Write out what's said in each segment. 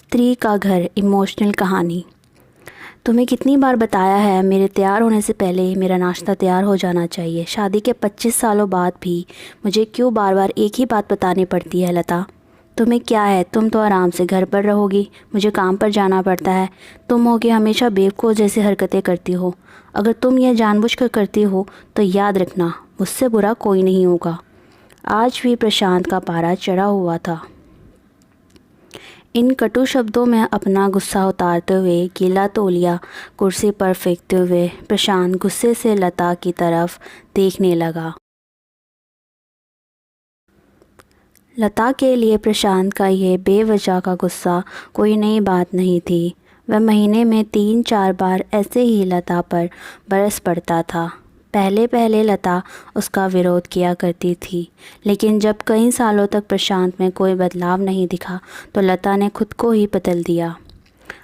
स्त्री का घर इमोशनल कहानी। तुम्हें कितनी बार बताया है मेरे तैयार होने से पहले मेरा नाश्ता तैयार हो जाना चाहिए। शादी के 25 सालों बाद भी मुझे क्यों बार बार एक ही बात बतानी पड़ती है लता? तुम्हें क्या है, तुम तो आराम से घर पर रहोगी, मुझे काम पर जाना पड़ता है। तुम हो कि हमेशा बेवकूफ़ जैसी हरकतें करती हो। अगर तुम यह जानबूझकर करती हो तो याद रखना, मुझसे बुरा कोई नहीं होगा। आज भी प्रशांत का पारा चढ़ा हुआ था। इन कटु शब्दों में अपना गुस्सा उतारते हुए, गीला तौलिया कुर्सी पर फेंकते हुए प्रशांत गुस्से से लता की तरफ देखने लगा। लता के लिए प्रशांत का ये बेवजह का गुस्सा कोई नई बात नहीं थी। वह महीने में 3-4 बार ऐसे ही लता पर बरस पड़ता था। पहले पहले लता उसका विरोध किया करती थी, लेकिन जब कई सालों तक प्रशांत में कोई बदलाव नहीं दिखा तो लता ने खुद को ही बदल दिया।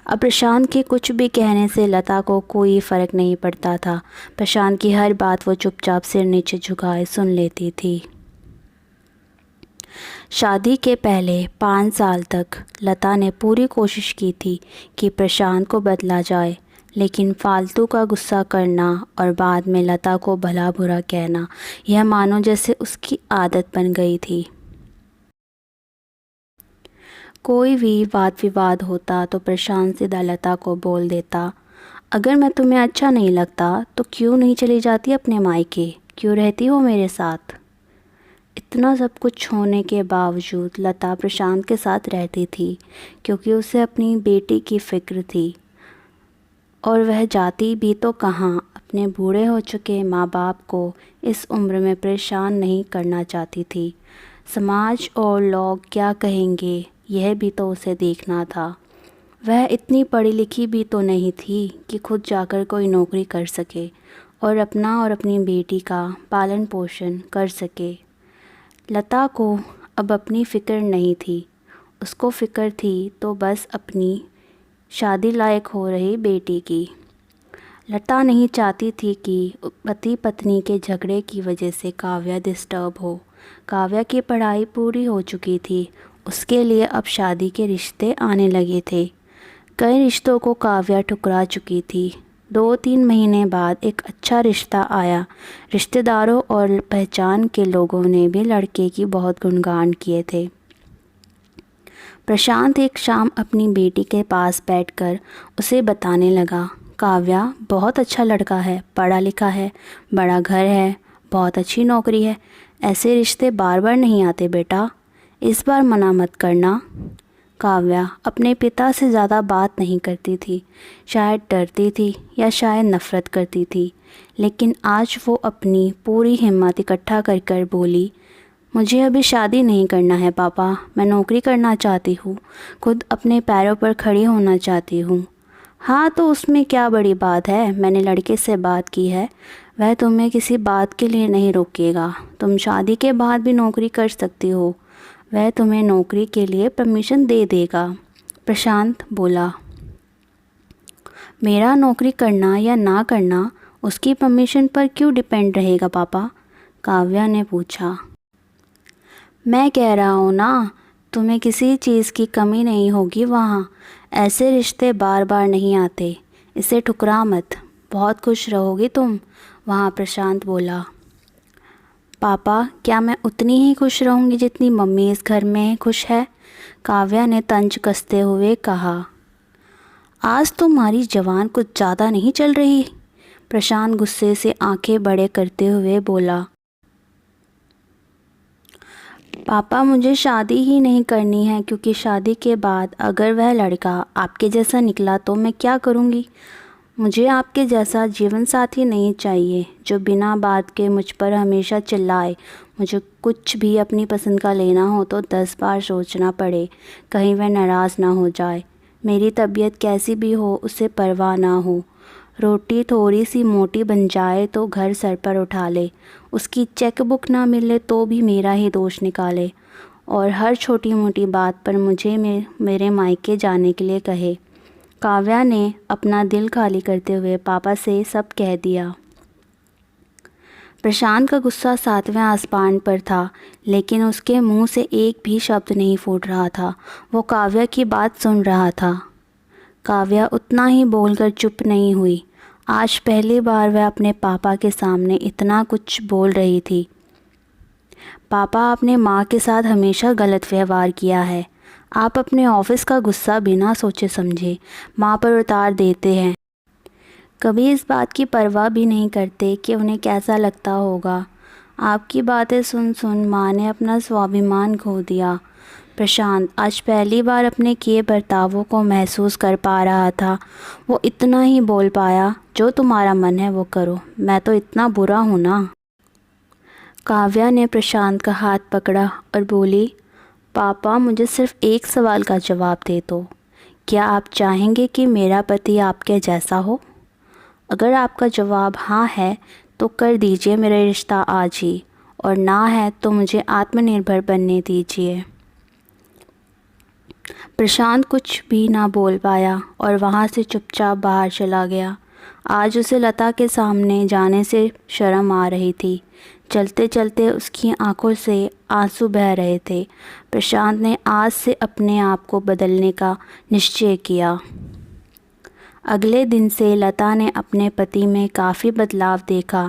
अब प्रशांत के कुछ भी कहने से लता को कोई फ़र्क नहीं पड़ता था। प्रशांत की हर बात वो चुपचाप सिर नीचे झुकाए सुन लेती थी। शादी के पहले 5 साल तक लता ने पूरी कोशिश की थी कि प्रशांत को बदला जाए, लेकिन फालतू का गुस्सा करना और बाद में लता को भला बुरा कहना, यह मानो जैसे उसकी आदत बन गई थी। कोई भी वाद विवाद होता तो प्रशांत सीधा लता को बोल देता, अगर मैं तुम्हें अच्छा नहीं लगता तो क्यों नहीं चली जाती अपने मायके, क्यों रहती हो मेरे साथ? इतना सब कुछ होने के बावजूद लता प्रशांत के साथ रहती थी, क्योंकि उसे अपनी बेटी की फ़िक्र थी। और वह जाती भी तो कहाँ, अपने बूढ़े हो चुके माँ बाप को इस उम्र में परेशान नहीं करना चाहती थी। समाज और लोग क्या कहेंगे, यह भी तो उसे देखना था। वह इतनी पढ़ी लिखी भी तो नहीं थी कि खुद जाकर कोई नौकरी कर सके और अपना और अपनी बेटी का पालन पोषण कर सके। लता को अब अपनी फ़िक्र नहीं थी, उसको फ़िक्र थी तो बस अपनी शादी लायक हो रही बेटी की। लता नहीं चाहती थी कि पति पत्नी के झगड़े की वजह से काव्या डिस्टर्ब हो। काव्या की पढ़ाई पूरी हो चुकी थी, उसके लिए अब शादी के रिश्ते आने लगे थे। कई रिश्तों को काव्या ठुकरा चुकी थी। 2-3 महीने बाद एक अच्छा रिश्ता आया। रिश्तेदारों और पहचान के लोगों ने भी लड़के की बहुत गुणगान किए थे। प्रशांत एक शाम अपनी बेटी के पास बैठकर उसे बताने लगा, काव्या बहुत अच्छा लड़का है, पढ़ा लिखा है, बड़ा घर है, बहुत अच्छी नौकरी है। ऐसे रिश्ते बार बार नहीं आते बेटा, इस बार मना मत करना। काव्या अपने पिता से ज़्यादा बात नहीं करती थी। शायद डरती थी या शायद नफ़रत करती थी, लेकिन आज वो अपनी पूरी हिम्मत इकट्ठा कर कर बोली, मुझे अभी शादी नहीं करना है पापा, मैं नौकरी करना चाहती हूँ, खुद अपने पैरों पर खड़ी होना चाहती हूँ। हाँ तो उसमें क्या बड़ी बात है, मैंने लड़के से बात की है, वह तुम्हें किसी बात के लिए नहीं रोकेगा। तुम शादी के बाद भी नौकरी कर सकती हो, वह तुम्हें नौकरी के लिए परमिशन दे देगा। प्रशांत बोला, मेरा नौकरी करना या ना करना उसकी परमिशन पर क्यों डिपेंड रहेगा पापा? काव्या ने पूछा। मैं कह रहा हूँ ना, तुम्हें किसी चीज़ की कमी नहीं होगी वहाँ। ऐसे रिश्ते बार बार नहीं आते, इसे ठुकरा मत, बहुत खुश रहोगी तुम वहाँ। प्रशांत बोला, पापा क्या मैं उतनी ही खुश रहूँगी जितनी मम्मी इस घर में खुश है? काव्या ने तंज कसते हुए कहा। आज तुम्हारी जवान कुछ ज़्यादा नहीं चल रही? प्रशांत गुस्से से आंखें बड़े करते हुए बोला, पापा मुझे शादी ही नहीं करनी है, क्योंकि शादी के बाद अगर वह लड़का आपके जैसा निकला तो मैं क्या करूँगी? मुझे आपके जैसा जीवन साथी नहीं चाहिए जो बिना बात के मुझ पर हमेशा चिल्लाए। मुझे कुछ भी अपनी पसंद का लेना हो तो 10 बार सोचना पड़े, कहीं वह नाराज़ ना हो जाए। मेरी तबीयत कैसी भी हो उसे परवाह ना हो। रोटी थोड़ी सी मोटी बन जाए तो घर सर पर उठा ले, उसकी चेक बुक ना मिले तो भी मेरा ही दोष निकाले, और हर छोटी मोटी बात पर मुझे मेरे मायके जाने के लिए कहे। काव्या ने अपना दिल खाली करते हुए पापा से सब कह दिया। प्रशांत का गुस्सा 7वें आसमान पर था, लेकिन उसके मुंह से एक भी शब्द नहीं फूट रहा था। वो काव्या की बात सुन रहा था। काव्या उतना ही बोलकर चुप नहीं हुई। आज पहली बार वह अपने पापा के सामने इतना कुछ बोल रही थी। पापा, आपने माँ के साथ हमेशा गलत व्यवहार किया है। आप अपने ऑफिस का गुस्सा बिना सोचे समझे माँ पर उतार देते हैं। कभी इस बात की परवाह भी नहीं करते कि उन्हें कैसा लगता होगा। आपकी बातें सुन सुन माँ ने अपना स्वाभिमान खो दिया। प्रशांत आज पहली बार अपने किए बर्तावों को महसूस कर पा रहा था। वो इतना ही बोल पाया, जो तुम्हारा मन है वो करो, मैं तो इतना बुरा हूँ ना। काव्या ने प्रशांत का हाथ पकड़ा और बोली, पापा मुझे सिर्फ एक सवाल का जवाब दे दो। क्या आप चाहेंगे कि मेरा पति आपके जैसा हो? अगर आपका जवाब हाँ है तो कर दीजिए मेरा रिश्ता आज ही, और ना है तो मुझे आत्मनिर्भर बनने दीजिए। प्रशांत कुछ भी ना बोल पाया और वहाँ से चुपचाप बाहर चला गया। आज उसे लता के सामने जाने से शर्म आ रही थी। चलते चलते उसकी आंखों से आंसू बह रहे थे। प्रशांत ने आज से अपने आप को बदलने का निश्चय किया। अगले दिन से लता ने अपने पति में काफ़ी बदलाव देखा।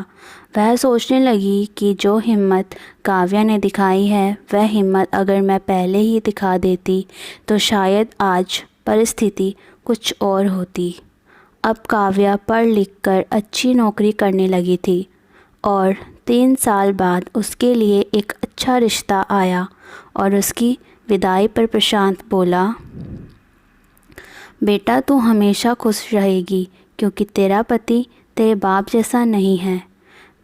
वह सोचने लगी कि जो हिम्मत काव्या ने दिखाई है, वह हिम्मत अगर मैं पहले ही दिखा देती तो शायद आज परिस्थिति कुछ और होती। अब काव्या पढ़ लिख कर अच्छी नौकरी करने लगी थी और 3 साल बाद उसके लिए एक अच्छा रिश्ता आया और उसकी विदाई पर प्रशांत बोला, बेटा तू हमेशा खुश रहेगी क्योंकि तेरा पति तेरे बाप जैसा नहीं है।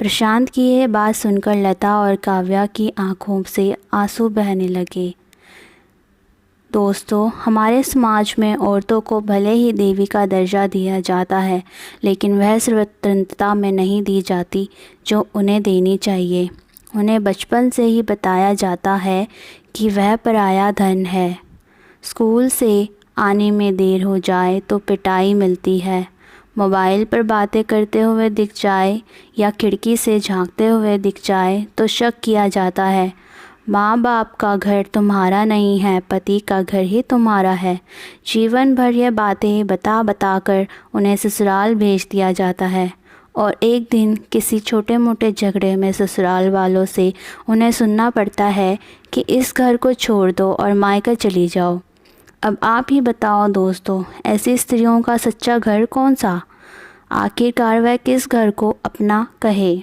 प्रशांत की यह बात सुनकर लता और काव्या की आंखों से आंसू बहने लगे। दोस्तों, हमारे समाज में औरतों को भले ही देवी का दर्जा दिया जाता है, लेकिन वह स्वतंत्रता में नहीं दी जाती जो उन्हें देनी चाहिए। उन्हें बचपन से ही बताया जाता है कि वह पराया धन है। स्कूल से आने में देर हो जाए तो पिटाई मिलती है। मोबाइल पर बातें करते हुए दिख जाए या खिड़की से झांकते हुए दिख जाए तो शक किया जाता है। माँ बाप का घर तुम्हारा नहीं है, पति का घर ही तुम्हारा है। जीवन भर यह बातें बता बता कर उन्हें ससुराल भेज दिया जाता है और एक दिन किसी छोटे मोटे झगड़े में ससुराल वालों से उन्हें सुनना पड़ता है कि इस घर को छोड़ दो और मायका चली जाओ। अब आप ही बताओ दोस्तों, ऐसी स्त्रियों का सच्चा घर कौन सा? आखिरकार वह किस घर को अपना कहे?